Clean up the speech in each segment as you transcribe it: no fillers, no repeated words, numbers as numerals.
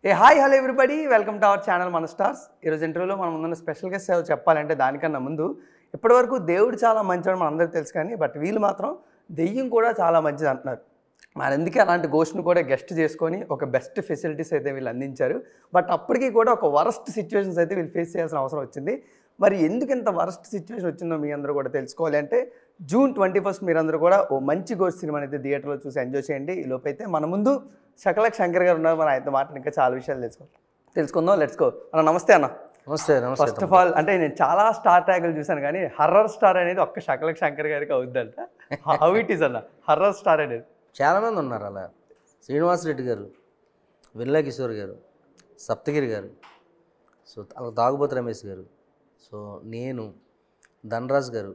Hi hello everybody welcome to our channel మన stars. ఈరోజు ఇంటర్వ్యూలో మనం ముందున్న స్పెషల్ గెస్ట్ చెప్పాలంటే దానికన్నా ముందు ఇప్పటివరకు దేవుడు చాలా మంచివాడు మన అందరికీ తెలుసు, కానీ బట్ వీళ్ళు మాత్రం దెయ్యం కూడా చాలా మంచిది అంటున్నారు. మరి ఎందుకే అలాంటి గోష్ట్ని కూడా గెస్ట్ చేసుకొని ఒక బెస్ట్ ఫెసిలిటీస్ అయితే వీళ్ళు అందించారు. బట్ అప్పటికీ కూడా ఒక వరస్ట్ సిచ్యువేషన్స్ అయితే వీళ్ళు ఫేస్ చేయాల్సిన అవసరం వచ్చింది. మరి ఎందుకు ఇంత వరస్ట్ సిచ్యువేషన్ వచ్చిందో మీ అందరూ కూడా తెలుసుకోవాలి అంటే జూన్ 21 మీరందరూ కూడా ఓ మంచి గోస్ట్ సినిమాని అయితే థియేటర్లో చూసి ఎంజాయ్ చేయండి. ఈ లోపు అయితే మన ముందు శకలక్ శంకర్ గారు ఉన్నారు. మన ఆయనతో మాట ఇంకా చాలా విషయాలు తెలుసుకుందాం. లెట్స్ గో అన్న. నమస్తే అన్న. నమస్తే. ఫస్ట్ ఆఫ్ ఆల్ అంటే నేను చాలా స్టార్ ట్యాగులు చూశాను, కానీ హర్రర్ స్టార్ అనేది ఒక్క శకలక్ శంకర్ గారికి అవుద్దంట. హౌ ఇట్ ఈస్ అన్న హర్రర్ స్టార్ అనేది? చాలామంది ఉన్నారు అలా. శ్రీనివాస్ రెడ్డి గారు, విల్లా కిషోర్ గారు, సప్తగిరి గారు, సో అలా తాగుబోతు రమేష్ గారు, సో నేను, ధనరాజ్ గారు,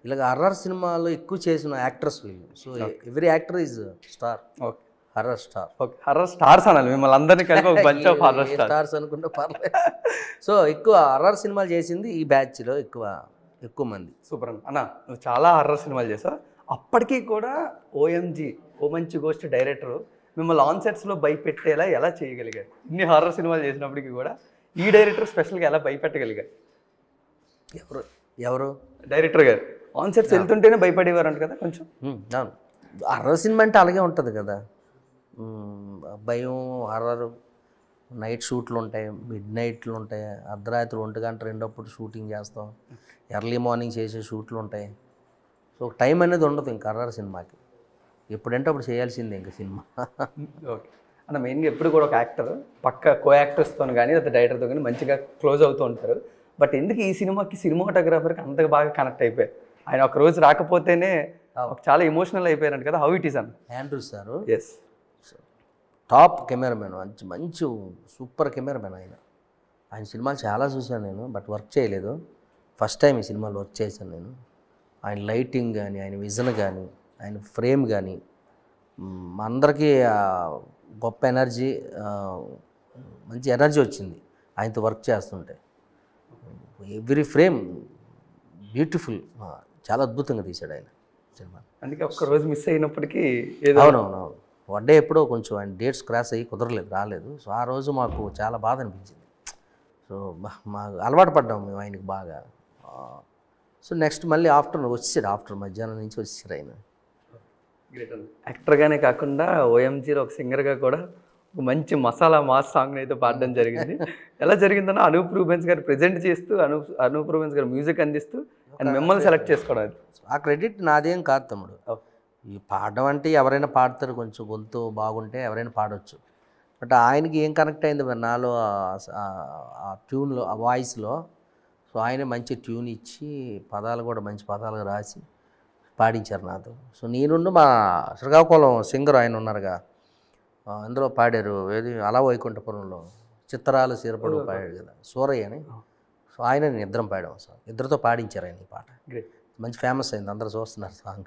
ఇలాగ హర్రర్ సినిమాలో ఎక్కువ చేసిన యాక్టర్స్ వీళ్ళు. So every actor is star. Okay, horror star. Okay, horror stars అనాలి మిమ్మల్ని అందరినీ కలిపి ఒక బంచ్ ఆఫ్ హర్రర్ స్టార్స్ అనుకుంటే పర్లేదు. సో ఎక్కువ హర్రర్ సినిమాలు చేసింది ఈ బ్యాచ్లో ఎక్కువ మంది. సూపర్ అన్న. నువ్వు చాలా హర్రర్ సినిమాలు చేసావు. అప్పటికీ కూడా ఓఎంజీ ఓ మంచి గోస్ట్ డైరెక్టర్ మిమ్మల్ని ఆన్ సెట్స్లో భయపెట్టేలా ఎలా చేయగలిగారు? ఇన్ని హర్రర్ సినిమాలు చేసినప్పటికీ కూడా ఈ డైరెక్టర్ స్పెషల్గా ఎలా భయపెట్టగలిగారు? ఎవరు డైరెక్టర్ గారు ఆన్ సెట్స్ వెళ్తుంటేనే భయపడేవారు అంట కదా కొంచెం. అవును, హర్రర్ సినిమా అంటే అలాగే ఉంటుంది కదా. భయం, హర్రర్, నైట్ షూట్లు ఉంటాయి, మిడ్ నైట్లు ఉంటాయి, అర్ధరాత్రి 1 గంట 2 షూటింగ్ చేస్తాం, ఎర్లీ మార్నింగ్ చేసే షూట్లు ఉంటాయి. సో టైం అనేది ఉండదు ఇంకా హర్రర్ సినిమాకి. ఎప్పుడంటే అప్పుడు చేయాల్సిందే ఇంకా సినిమా. ఓకే అన్న, మెయిన్గా ఎప్పుడు కూడా ఒక యాక్టర్ పక్క కో యాక్టర్స్తో కానీ లేదా డైరెక్టర్తో కానీ మంచిగా క్లోజ్ అవుతూ ఉంటారు. బట్ ఎందుకు ఈ సినిమాకి సినిమాటోగ్రాఫర్కి అంతగా బాగా కనెక్ట్ అయిపోయారు? ఆయన ఒక రోజు రాకపోతేనే చాలా ఎమోషనల్ అయిపోయారంట కదా. హౌ ఇట్ ఈస్ అన్న? Andrew sir S, top cameraman, మంచి సూపర్ కెమెరామెన్. ఆయన సినిమాలు చాలా చూశాను నేను, బట్ వర్క్ చేయలేదు. ఫస్ట్ టైం ఈ సినిమాలో వర్క్ చేశాను నేను. ఆయన లైటింగ్ కానీ, ఆయన విజన్ కానీ, ఆయన ఫ్రేమ్ కానీ, మా అందరికీ గొప్ప ఎనర్జీ, మంచి ఎనర్జీ వచ్చింది ఆయనతో వర్క్ చేస్తుంటే. ఎవ్రీ ఫ్రేమ్ బ్యూటిఫుల్, చాలా అద్భుతంగా తీశాడు ఆయన సినిమా. అందుకే ఒక్క రోజు మిస్ అయినప్పటికీ ఏదో. అవునవును, వన్ డే ఎప్పుడో కొంచెం ఆయన డేట్స్ క్రాస్ అయ్యి రాలేదు. సో ఆ రోజు మాకు చాలా బాధ అనిపించింది. సో మాకు అలవాటు పడ్డాము మేము ఆయనకి బాగా. సో నెక్స్ట్ మళ్ళీ ఆఫ్టర్ మధ్యాహ్నం నుంచి వచ్చారు ఆయన. యాక్టర్గానే కాకుండా ఓఎంజీలో ఒక సింగర్గా కూడా ఒక మంచి మసాలా మాస్ సాంగ్ని అయితే పాడడం జరిగింది. ఎలా జరిగిందన్నా అనూప్ రూబెన్స్ గారు ప్రజెంట్ చేస్తూ అనూప్ రూబెన్స్ గారు మ్యూజిక్ అందిస్తూ అండ్ మిమ్మల్ని సెలెక్ట్ చేసుకోవడం, అది ఆ క్రెడిట్ నాదేం కాదు తమ్ముడు. ఈ పాడడం అంటే ఎవరైనా పాడతారు, కొంచెం గొంతు బాగుంటే ఎవరైనా పాడవచ్చు. బట్ ఆయనకి ఏం కనెక్ట్ అయింది మరి నాలో, ఆ ట్యూన్లో, ఆ వాయిస్లో. సో ఆయన మంచి ట్యూన్ ఇచ్చి పదాలు కూడా మంచి పదాలు రాసి పాడించారు నాతో. సో నేనుండి మా శ్రీకాకుళం సింగర్ ఆయన ఉన్నారుగా, అందులో పాడారు. ఏది అలా వైకుంఠపురంలో చిత్రాలు సిరపడు పాడాడు కదా, సూరయ్య అని. సో ఆయన నేను ఇద్దరం పాడాం. సార్ ఇద్దరితో పాడించారు ఆయన ఈ పాట. మంచి ఫేమస్ అయింది, అందరూ చూస్తున్నారు సాంగ్.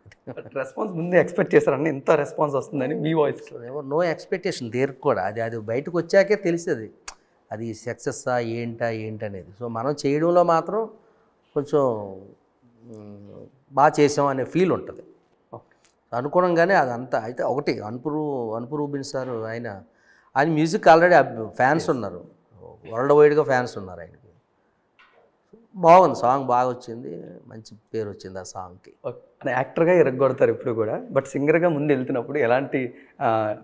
రెస్పాన్స్ ముందే ఎక్స్పెక్ట్ చేశారని ఇంత రెస్పాన్స్ వస్తుందని మీ వాయిస్? నో ఎక్స్పెక్టేషన్ దేర్ కూడా. అది బయటకు వచ్చాకే తెలిసేది అది సక్సెస్సా ఏంటనేది. సో మనం చేయడంలో మాత్రం కొంచెం బాగా చేసాం అనే ఫీల్ ఉంటుంది అనుకోవడంగానే. అదంతా అయితే ఒకటి అనుపు రూబిన్ సార్, ఆయన మ్యూజిక్ ఆల్రెడీ ఫ్యాన్స్ ఉన్నారు, వరల్డ్ వైడ్గా ఫ్యాన్స్ ఉన్నారు ఆయనకి. బాగుంది, సాంగ్ బాగా వచ్చింది, మంచి పేరు వచ్చింది ఆ సాంగ్కి. యాక్టర్గా ఎరగొడతారు ఇప్పుడు కూడా, బట్ సింగర్గా ముందు వెళ్తున్నప్పుడు ఎలాంటి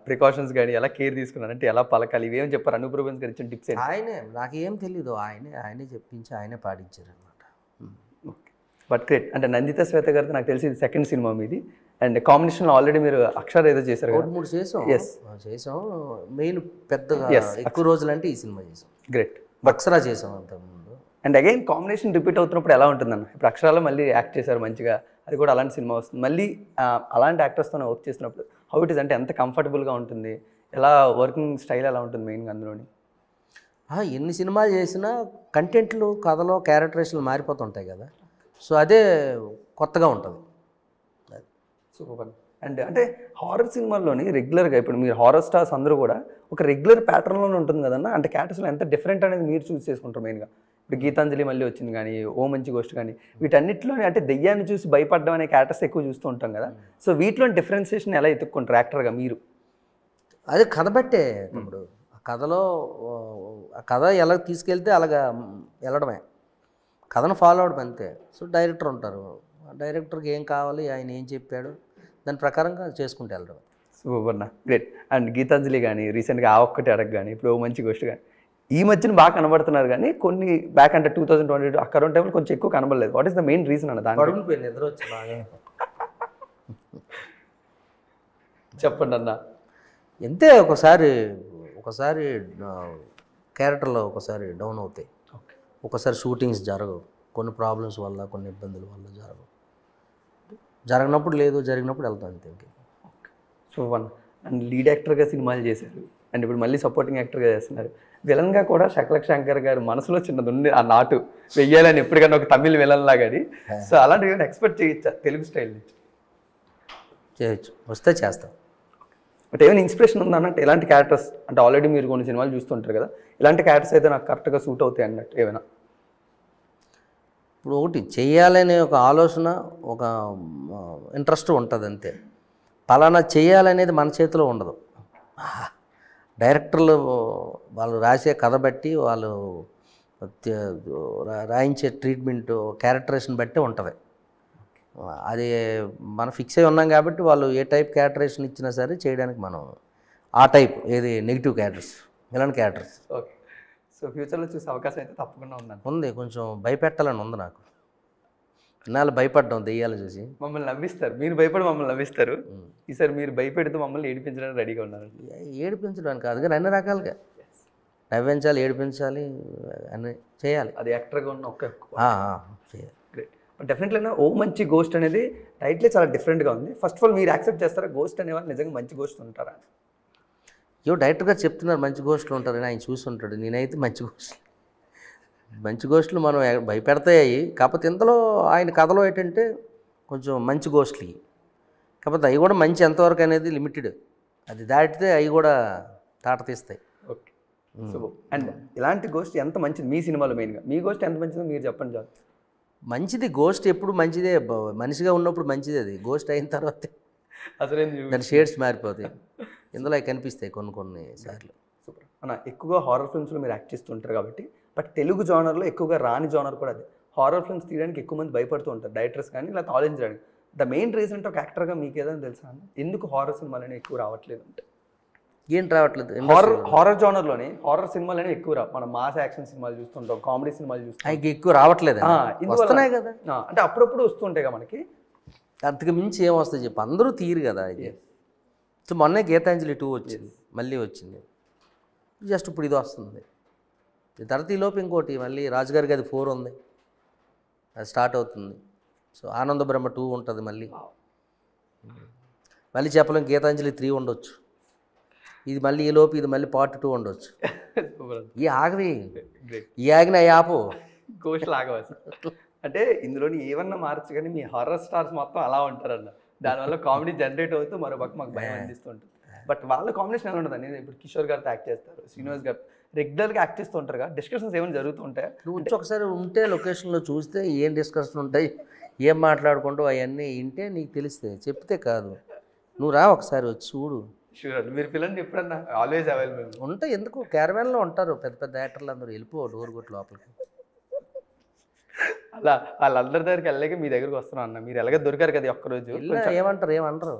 ప్రికాషన్స్ కానీ ఎలా కేర్ తీసుకున్నారు అంటే ఎలా పలకాలి ఇవేం చెప్పారు? అనూప్ రూబెన్స్ గారు ఇచ్చిన టిప్స్ ఆయనే, నాకేం తెలీదు, ఆయనే చెప్పించి ఆయనే పాడించారు అనమాట. But great. అంటే నందిత శ్వేత గారితో నాకు తెలిసి ఇది సెకండ్ సినిమా మీది, అండ్ కాంబినేషన్లో ఆల్రెడీ మీరు అక్షర్ ఏదో చేశారు, 3 చేసాం. మెయిన్ పెద్దగా ఎక్కువ రోజులు అంటే ఈ సినిమా చేసాం. గ్రేట్. అక్షరా చేసాం అంతకుముందు. అండ్ అగైన్ కాంబినేషన్ రిపీట్ అవుతున్నప్పుడు ఎలా ఉంటుందన్న? ఇప్పుడు అక్షరాలో మళ్ళీ యాక్ట్ చేశారు మంచిగా, అది కూడా అలాంటి సినిమా వస్తుంది. మళ్ళీ అలాంటి యాక్టర్స్తో వర్క్ చేసినప్పుడు హౌ ఇట్ ఈస్ అంటే ఎంత కంఫర్టబుల్గా ఉంటుంది, ఎలా వర్కింగ్ స్టైల్ ఎలా ఉంటుంది మెయిన్గా అందులోని? ఎన్ని సినిమాలు చేసినా కంటెంట్లు, కథలో క్యారెక్టరేషన్లు మారిపోతుంటాయి కదా. సో అదే కొత్తగా ఉంటుంది. సూపర్. అండ్ అంటే హారర్ సినిమాల్లోని రెగ్యులర్గా ఇప్పుడు మీరు హారర్ స్టార్స్ అందరూ కూడా ఒక రెగ్యులర్ ప్యాటర్న్లోనే ఉంటుంది కదన్న. అంటే క్యారెక్టర్స్లో ఎంత డిఫరెంట్ అనేది మీరు చూస్ చేసుకుంటారు మెయిన్గా. ఇప్పుడు గీతాంజలి మళ్ళీ వచ్చింది కానీ, ఓ మంచి గోష్ట్ కానీ, వీటన్నిటిలోనే అంటే దెయ్యాన్ని చూసి భయపడడం అనే క్యారెక్టర్స్ ఎక్కువ చూస్తూ ఉంటాం కదా. సో వీటిలో డిఫరెన్షియేషన్ ఎలా ఎత్తుక్కుంటారు యాక్టర్గా మీరు? అదే కథ బట్టే తమ్ముడు. కథలో ఆ కథ ఎలా తీసుకెళ్తే అలాగా వెళ్ళడమే, కథను ఫాలో అవడం అంతే. సో డైరెక్టర్ ఉంటారు, డైరెక్టర్కి ఏం కావాలి, ఆయన ఏం చెప్పాడు దాని ప్రకారంగా చేసుకుంటూ వెళ్ళడం. సూపర్ అన్న, గ్రేట్. అండ్ గీతాంజలి కానీ రీసెంట్గా ఆ ఒక్కటి అడగ కానీ ఇప్పుడు ఓ మంచి గోష్టి కానీ ఈ మధ్యన బాగా కనబడుతున్నారు, కానీ కొన్ని బ్యాక్ అంటే 2022 ఆ కరోనా టైంలో కొంచెం ఎక్కువ కనబడలేదు. What is the main reason అన్న దాని పడుకుని నిద్ర వచ్చి బాగా చెప్పండి అన్న. ఎంతే, ఒకసారి క్యారెక్టర్లో ఒకసారి డౌన్ అవుతాయి, ఒకసారి షూటింగ్స్ జరగవు, కొన్ని ప్రాబ్లమ్స్ వల్ల, కొన్ని ఇబ్బందుల వల్ల జరగవు. జరగనప్పుడు లేదు, జరిగినప్పుడు వెళ్తాం అంతే. సో వన్ అండ్ లీడ్ యాక్టర్గా సినిమాలు చేశారు, అండ్ ఇప్పుడు మళ్ళీ సపోర్టింగ్ యాక్టర్గా చేస్తున్నారు. విలన్గా కూడా శకలక్ శంకర్ గారు మనసులో చిన్నది ఉంది, ఆ నాటు వెయ్యాలని ఎప్పటికన్నా ఒక తమిళ్ విలన్ లాగా. సో అలాంటివి ఏమైనా ఎక్స్పెక్ట్ చేయొచ్చా తెలుగు స్టైల్ నుంచి? చేయొచ్చు, వస్తే చేస్తాం. బట్ ఏమైనా ఇన్స్పిరేషన్ ఉందా అన్నట్టు ఎలాంటి క్యారెక్టర్స్ అంటే ఆల్రెడీ మీరు కొన్ని సినిమాలు చూస్తుంటారు కదా, ఇలాంటి క్యారెక్టర్స్ అయితే నాకు కరెక్ట్గా సూట్ అవుతాయి అన్నట్టు ఏమైనా? ఇప్పుడు ఒకటి చేయాలనే ఒక ఆలోచన, ఒక ఇంట్రెస్ట్ ఉంటుంది అంతే. పలానా చేయాలనేది మన చేతిలో ఉండదు. డైరెక్టర్లు వాళ్ళు రాసే కథ బట్టి, వాళ్ళు రాయించే ట్రీట్మెంట్, క్యారెక్టరేషన్ బట్టి ఉంటుంది. అది మనం ఫిక్స్ అయి ఉన్నాం కాబట్టి వాళ్ళు ఏ టైప్ క్యారెక్టరేషన్ ఇచ్చినా సరే చేయడానికి మనం ఆ టైప్, ఏది negative characters, villain characters. Okay. So ఫ్యూచర్లో చూసే అవకాశం అయితే తప్పకుండా ఉంది, కొంచెం భయపెట్టాలని ఉంది నాకు. ఇన్నాళ్ళు భయపడ్డాం దెయ్యాలు చూసి. మమ్మల్ని నవ్విస్తారు, మీరు భయపడి మమ్మల్ని నవ్విస్తారు. ఈసారి మీరు భయపెడుతూ మమ్మల్ని ఏడిపించడానికి రెడీగా ఉన్నారు. ఏడిపించడానికి కాదు కానీ అన్ని రకాలుగా నవ్వించాలి, ఏడిపించాలి, అన్నీ చేయాలి. అది యాక్టర్గా ఉన్న ఒక్క చేయాలి. గ్రేట్. డెఫినెట్లీ ఓ మంచి గోస్ట్ అనేది టైటిలే చాలా డిఫరెంట్గా ఉంది. ఫస్ట్ ఆఫ్ ఆల్ మీరు యాక్సెప్ట్ చేస్తారా గోస్ట్ అనేవాళ్ళు నిజంగా మంచి గోస్ట్ ఉంటారా? డైరెక్టర్గా చెప్తున్నారు మంచి గోస్టులు ఉంటారని, ఆయన చూసి ఉంటాడు. నేనైతే మంచి గోస్టులు మనం భయపెడతాయి. కాకపోతే ఇందులో ఆయన కథలో ఏంటంటే కొంచెం మంచి గోస్టులు, కాకపోతే అవి కూడా మంచి ఎంతవరకు అనేది లిమిటెడ్, అది దాటితే అవి కూడా తాట తీస్తాయి. ఓకే. సో అండ్ ఇలాంటి గోస్ట్ ఎంత మంచిది మీ సినిమాలో? మెయిన్గా మీ గోస్ట్ ఎంత మంచిదో మీరు చెప్పండి చాలు. మంచిది గోస్ట్ ఎప్పుడు మంచిదే, మనిషిగా ఉన్నప్పుడు మంచిదే. అది గోస్ట్ అయిన తర్వాత అసలు దాని షేడ్స్ మారిపోతాయి. ఇందులో అవి కనిపిస్తాయి కొన్ని సార్లు. సూపర్ అన్న. ఎక్కువగా హారర్ ఫిల్మ్స్లో మీరు యాక్ట్ చేస్తుంటారు కాబట్టి, బట్ తెలుగు జానర్లో ఎక్కువగా రాని జానర్ కూడా అది. హారర్ ఫిల్మ్స్ తీయడానికి ఎక్కువ మంది భయపడుతూ ఉంటారు, డైరెక్టర్స్ కానీ లేకపోతే ఆలోచించడానికి. ద మెయిన్ రీజన్ ఒక యాక్టర్గా మీకు ఏదైనా తెలుసా అన్న, ఎందుకు హారర్ సినిమాలు అనేవి ఎక్కువ రావట్లేదు అంటే? ఏంటి రావట్లేదు? హారర్ జానర్లోనే హారర్ సినిమాలు అనేవి ఎక్కువ రావు. మనం మాస్ యాక్షన్ సినిమాలు చూస్తుంటాం, కామెడీ సినిమాలు చూస్తుంటాం, అవి ఎక్కువ రావట్లేదు. వస్తున్నాయి కదా, అంటే అప్పుడప్పుడు వస్తుంటాయి కదా మనకి. అంతకు మించి ఏం వస్తుంది చెప్పు, అందరూ తీరు కదా ఇది. సో మొన్నే గీతాంజలి 2 వచ్చింది, మళ్ళీ వచ్చింది, జస్ట్ ఇప్పుడు ఇది వస్తుంది. తర్వాత ఈలోపు ఇంకోటి మళ్ళీ రాజుగారి గది 4 ఉంది, అది స్టార్ట్ అవుతుంది. సో ఆనంద బ్రహ్మ 2 ఉంటుంది మళ్ళీ చెప్పలేం. గీతాంజలి 3 ఉండొచ్చు, ఇది మళ్ళీ ఈలోపు ఇది మళ్ళీ పార్ట్ 2 ఉండొచ్చు. ఈ ఆగవి, ఈ ఆగిన ఆపు గోష్లు ఆగవచ్చు. అంటే ఇందులోని ఏమన్నా మార్చు, కానీ మీ హారర్ స్టార్స్ మొత్తం అలా ఉంటారన్న. దానివల్ల కామెడీ జనరేట్ అవుతూ మరో పక్క మాకు భయం అనిపిస్తుంటుంది. బట్ వాళ్ళ కాంబినేషన్ ఎలా ఉంటుంది? ఇప్పుడు కిషోర్ గారితో యాక్ట్ చేస్తారు, శ్రీనివాస్ గారు రెగ్యులర్గా యాక్ట్ చేస్తూ ఉంటారు కదా, డిస్కషన్స్ ఏమైనా జరుగుతూ ఉంటాయా? నువ్వు ఒకసారి ఉంటే లొకేషన్లో చూస్తే ఏం డిస్కషన్ ఉంటాయి, ఏం మాట్లాడుకుంటూ అవన్నీ వింటే నీకు తెలిస్తే, చెప్తే కాదు. నువ్వు రా ఒకసారి వచ్చి చూడు. షూర్, మీరు పిల్లల్ని ఎప్పుడన్నా ఆల్వేస్ అవైలబుల్ ఉంటాయి. ఎందుకు క్యారవాన్లో ఉంటారు పెద్ద పెద్ద యాక్టర్లు అందరూ, వెళ్ళిపో డోర్ కొట్టి లోపలికి. అలా వాళ్ళందరి దగ్గరికి వెళ్ళలేక మీ దగ్గరికి వస్తున్నాను అన్న. మీరు ఎలాగ దొరికారు కదా ఒక్కరోజు. ఏమంటారు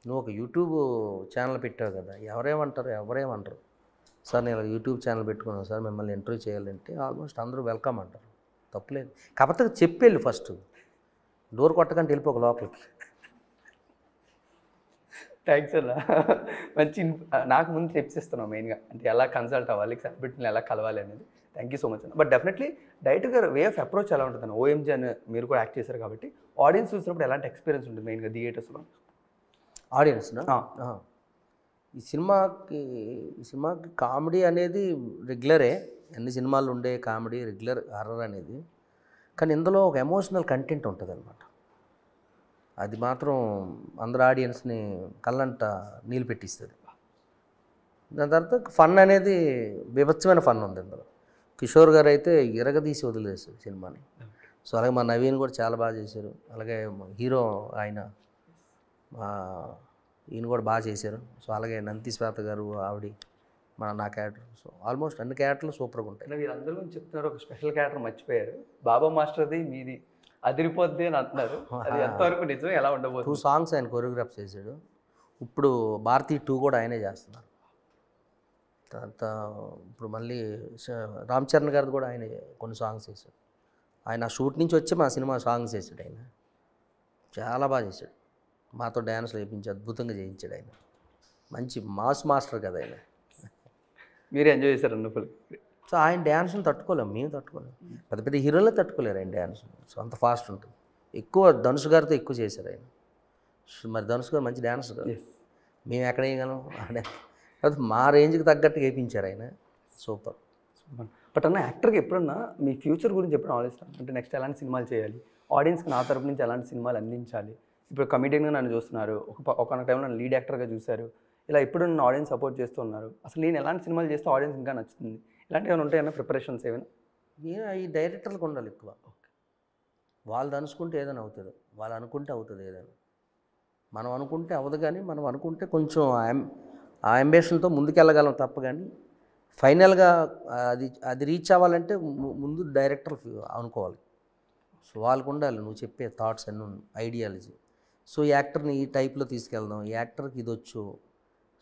నువ్వు ఒక యూట్యూబ్ ఛానల్ పెట్టావు కదా, ఎవరేమంటారు సార్ నేను యూట్యూబ్ ఛానల్ పెట్టుకున్నాను సార్, మిమ్మల్ని ఇంటర్వ్యూ చేయాలంటే ఆల్మోస్ట్ అందరూ వెల్కమ్ అంటారు, తప్పులేదు. కాకపోతే చెప్పేళ్ళు ఫస్ట్, డోర్ కొట్టకంటే వెళ్ళిపోక లోపలికి. థ్యాంక్స్ అన్న, మంచి నాకు ముందు టిప్స్ ఇస్తున్నావు మెయిన్గా, అంటే ఎలా కన్సల్ట్ అవ్వాలి, సెలబ్రిటీని ఎలా కలవాలి అనేది. థ్యాంక్ యూ సో మచ్ అన్న. బట్ డెఫినెట్లీ డైరెక్టర్ గారు వే ఆఫ్ అప్రోచ్ ఎలా ఉంటుంది అన్న? ఓఎంజీ అని మీరు కూడా యాక్ట్ చేశారు కాబట్టి ఆడియన్స్ చూసినప్పుడు ఎలాంటి ఎక్స్పీరియన్స్ ఉంటుంది మెయిన్గా థియేటర్స్లో? ఆడియన్స్నా? ఈ సినిమాకి కామెడీ అనేది రెగ్యులరే, అన్ని సినిమాలు ఉండే కామెడీ రెగ్యులర్, హారర్ అనేది. కానీ ఇందులో ఒక ఎమోషనల్ కంటెంట్ ఉంటుంది అనమాట. అది మాత్రం అందరు ఆడియన్స్ని కళ్ళంట నీళ్ళు పెట్టిస్తుంది. దాని తర్వాత ఫన్ అనేది బీభత్సమైన ఫన్ ఉంది ఇందులో. కిషోర్ గారు అయితే ఇరగదీసి వదిలేశారు సినిమాని. సో అలాగే మా నవీన్ కూడా చాలా బాగా చేశారు. అలాగే హీరో ఈయన కూడా బాగా చేశారు. సో అలాగే నంది శ్వేత గారు, ఆవిడ నా క్యారెక్టర్. సో ఆల్మోస్ట్ అన్ని క్యారెక్టర్లు సూపర్గా ఉంటాయి. అంటే వీళ్ళందరూ గురించి చెప్తున్నారు, ఒక స్పెషల్ క్యారెక్టర్ మర్చిపోయారు. బాబా మాస్టర్ది మీది అదిరిపోద్ది అని అంటున్నారు. అది ఎంతవరకు నిజం, ఎలా ఉండబోతుంది? 2 సాంగ్స్ ఆయన కొరియోగ్రాఫ్ చేశాడు. ఇప్పుడు భారతీ 2 కూడా ఆయనే చేస్తున్నారు. తర్వాత ఇప్పుడు మళ్ళీ రామ్ చరణ్ గారిది కూడా ఆయన కొన్ని సాంగ్స్ చేశాడు. ఆయన షూట్ నుంచి వచ్చి మా సినిమా సాంగ్స్ చేశాడు. ఆయన చాలా బాగా చేశాడు. మాతో డ్యాన్స్లు వేయించి అద్భుతంగా చేయించాడు. ఆయన మంచి మాస్ మాస్టర్ కదా ఆయన. మీరు ఎంజాయ్ చేశారు అన్న ఫుల్. సో ఆయన డ్యాన్స్ని తట్టుకోలేము, మేము తట్టుకోలేము. పెద్ద పెద్ద హీరోలే తట్టుకోలేరు ఆయన డ్యాన్స్. సో అంత ఫాస్ట్ ఉంటుంది. ఎక్కువ ధనుష్ గారితో ఎక్కువ చేశారు ఆయన. మరి ధనుష్ గారు మంచి డాన్సర్ కదా, మేము ఎక్కడ వేయగలం? కాబట్టి మా రేంజ్కి తగ్గట్టు వేయించారు ఆయన. సూపర్. బట్ అన్న, యాక్టర్కి ఎప్పుడన్నా మీ ఫ్యూచర్ గురించి ఎప్పుడు ఆలోచిస్తాను అంటే నెక్స్ట్ ఎలాంటి సినిమాలు చేయాలి, ఆడియన్స్కి నా తరపు నుంచి ఎలాంటి సినిమాలు అందించాలి? ఇప్పుడు కమిడియన్గా నన్ను చూస్తున్నారు, ఒక టైంలో నన్ను లీడ్ యాక్టర్గా చూశారు, ఇలా ఇప్పుడు నన్ను ఆడియన్స్ సపోర్ట్ చేస్తూ ఉన్నారు. అసలు నేను ఎలాంటి సినిమాలు చేస్తే ఆడియన్స్ ఇంకా నచ్చుతుంది, ఇలాంటివి ఏమైనా ఉంటాయన్నా ప్రిపరేషన్స్ ఏమైనా? నేను ఈ డైరెక్టర్లకు ఉండాలి ఎక్కువ. వాళ్ళు అనుకుంటే ఏదైనా అవుతుంది, వాళ్ళు అనుకుంటే అవుతుంది ఏదైనా. మనం అనుకుంటే అవ్వదు, కానీ మనం అనుకుంటే కొంచెం ఆ అంబిషన్తో ముందుకెళ్ళగలం తప్ప. కానీ ఫైనల్గా అది రీచ్ అవ్వాలంటే ముందు డైరెక్టర్ అనుకోవాలి. సో వాళ్ళకు ఉండాలి నువ్వు చెప్పే థాట్స్ అన్నీ, ఐడియాలజీ. సో ఈ యాక్టర్ని ఈ టైప్లో తీసుకెళ్దాం, ఈ యాక్టర్కి ఇది వచ్చు,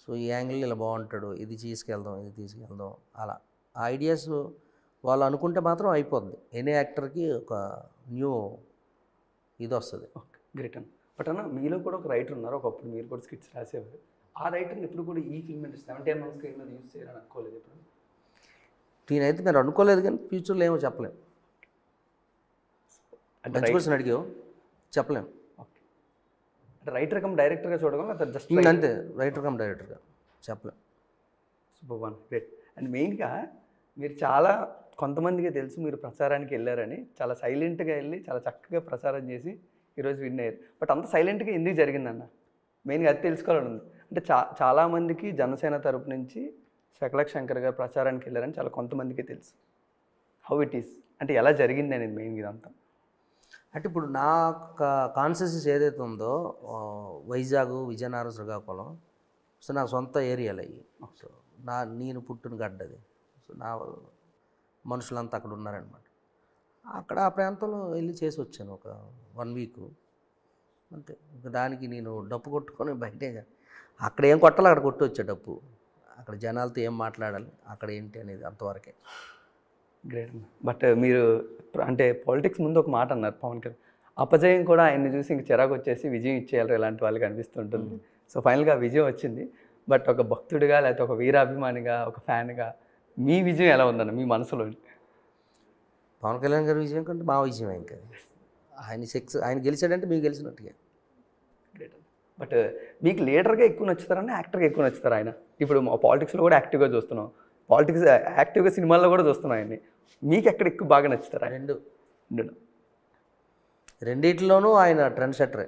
సో ఈ యాంగిల్ ఇలా బాగుంటాడు, ఇది తీసుకెళ్దాం అలా ఆ ఐడియాస్ వాళ్ళు అనుకుంటే మాత్రం అయిపోద్ది. ఎనీ యాక్టర్కి ఒక న్యూ ఇది వస్తుంది. ఓకే, గ్రేట్ అన్న. బట్ అన్న, మీలో కూడా ఒక రైటర్ ఉన్నారు, ఒకప్పుడు మీరు కూడా స్కిట్స్ రాసేవారు. ఆ రైటర్ని ఎప్పుడు కూడా ఈ ఫిల్మ్ ఇండస్ట్రీ 70 స్క్రీన్ మీద యూజ్ చేయాలని అనుకోలేదు ఎప్పుడు? నేనైతే మీరు అనుకోలేదు, కానీ ఫ్యూచర్లో ఏమో చెప్పలేము. అంటే మంచి క్వశ్చన్ అడిగావు, చెప్పలేము. ఓకే, అంటే రైటర్ కమ్ డైరెక్టర్గా చూడగలం, లేదా జస్ట్ అంతే, రైటర్ కమ్ డైరెక్టర్గా చెప్పలేం. Super one, great. అండ్ మెయిన్గా మీరు చాలా కొంతమందికి తెలుసు మీరు ప్రచారానికి వెళ్ళారని, చాలా సైలెంట్గా వెళ్ళి చాలా చక్కగా ప్రచారం చేసి ఈరోజు విన్ అయ్యారు. బట్ అంత సైలెంట్గా ఎందుకు జరిగిందన్న? మెయిన్గా అది తెలుసుకోవాలని ఉంది. అంటే చాలామందికి జనసేన తరపు నుంచి శకలక్ శంకర్ గారు ప్రచారానికి వెళ్ళారని చాలా కొంతమందికి తెలుసు. హౌ ఇట్ ఈస్ అంటే ఎలా జరిగింది అనేది మెయిన్గా ఇదంతా. అంటే ఇప్పుడు నా కాన్సెన్సెస్ ఏదైతే ఉందో వైజాగ్, విజయనగరం, శ్రీకాకుళం, సో నా సొంత ఏరియాలు అయ్యి. సో నేను పుట్టిన గడ్డది. సో నా మనుషులంతా అక్కడ ఉన్నారనమాట. అక్కడ ఆ ప్రాంతంలో వెళ్ళి చేసి వచ్చాను ఒక 1 వీక్ అంతే. దానికి నేను డప్పు కొట్టుకొని బయటే, అక్కడ ఏం కొట్టాలి అక్కడ కొట్టి వచ్చా డప్పు. అక్కడ జనాలతో ఏం మాట్లాడాలి, అక్కడ ఏంటి అనేది అంతవరకే. గ్రేట్. బట్ మీరు అంటే పాలిటిక్స్ ముందు ఒక మాట అన్నారు పవన్ కళ్యాణ్, అపజయం కూడా ఆయన్ని చూసి ఇంక చిరాకు వచ్చేసి విజయం ఇచ్చేయాలి ఇలాంటి వాళ్ళకి అనిపిస్తుంటుంది. సో ఫైనల్గా విజయం వచ్చింది. బట్ ఒక భక్తుడిగా లేకపోతే ఒక వీరాభిమానిగా, ఒక ఫ్యాన్గా మీ విజయం ఎలా ఉందన్న మీ మనసులో? పవన్ కళ్యాణ్ గారి విజయం కంటే మా విజయం ఇంకా. ఆయన గెలిచాడంటే మీకు గెలిచినట్టుగా. గ్రేట్. బట్ మీకు లీడర్గా ఎక్కువ నచ్చుతారని యాక్టర్గా ఎక్కువ నచ్చుతారు ఆయన? ఇప్పుడు పాలిటిక్స్లో కూడా యాక్టివ్గా చూస్తున్నాం, పాలిటిక్స్ యాక్టివ్గా సినిమాల్లో కూడా చూస్తున్నాం ఆయన్ని. మీకు ఎక్కడ ఎక్కువ బాగా నచ్చుతారా? రెండిట్లోనూ ఆయన ట్రెండ్ సెట్టరే.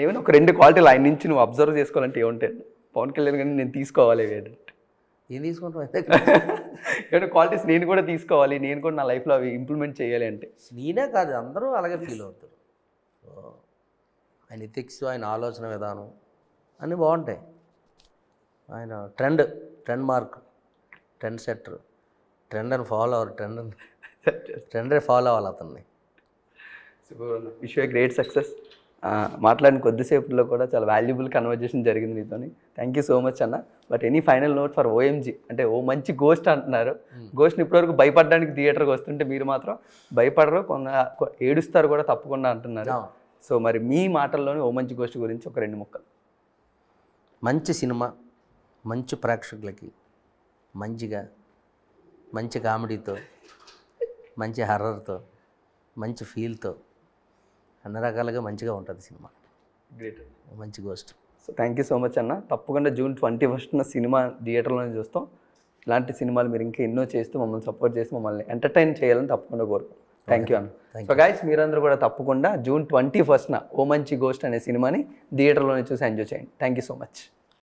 ఏమైనా ఒక 2 క్వాలిటీలు ఆయన నుంచి నువ్వు అబ్జర్వ్ చేసుకోవాలంటే ఏముంటాయి? పవన్ కళ్యాణ్ కానీ నేను తీసుకోవాలి ఏం తీసుకుంటాం అయితే ఏమైనా క్వాలిటీస్ నేను కూడా తీసుకోవాలి, నేను కూడా నా లైఫ్లో అవి ఇంప్లిమెంట్ చేయాలి అంటే? నేనే కాదు, అందరూ అలాగే ఫీల్ అవుతారు. ఆయన ఎథిక్స్, ఆయన ఆలోచన విధానం అన్నీ బాగుంటాయి. ఆయన trend mark, trend setter, trend అని ఫాలో అవ్వరు, ట్రెండే ఫాలో అవ్వాలి అతన్ని. Wish you great success. మాట్లాడిన కొద్దిసేపులో కూడా చాలా వాల్యుబుల్ కన్వర్జేషన్ జరిగింది మీతో. థ్యాంక్ యూ సో మచ్ అన్న. But any final note for OMG? అంటే ఓ మంచి గోస్ట్ అంటున్నారు, గోస్ట్ని ఇప్పటివరకు భయపడడానికి థియేటర్కి వస్తుంటే మీరు మాత్రం భయపడరు, ఏడుస్తారు కూడా తప్పకుండా అంటున్నారు. సో మరి మీ మాటల్లోనే ఓ మంచి గోస్ట్ గురించి ఒక 2 ముక్కలు. మంచి సినిమా, మంచి ప్రేక్షకులకి, మంచి కామెడీతో, మంచి హర్రర్తో, మంచి ఫీల్తో, అన్ని రకాలుగా మంచిగా ఉంటుంది సినిమా. గ్రేట్. మంచి ghost. So thank you so much అన్న. తప్పకుండా June 21న సినిమా థియేటర్లోనే చూస్తాం. ఇలాంటి సినిమాలు మీరు ఇంకా ఎన్నో చేస్తూ మమ్మల్ని సపోర్ట్ చేసి మమ్మల్ని ఎంటర్టైన్ చేయాలని తప్పకుండా కోరుకుంటాం. థ్యాంక్ యూ అన్న. సో గైస్, మీరందరూ కూడా తప్పకుండా June 21న ఓ మంచి గోస్ట్ అనే సినిమాని థియేటర్లోనే చూసి ఎంజాయ్ చేయండి. Thank you so much.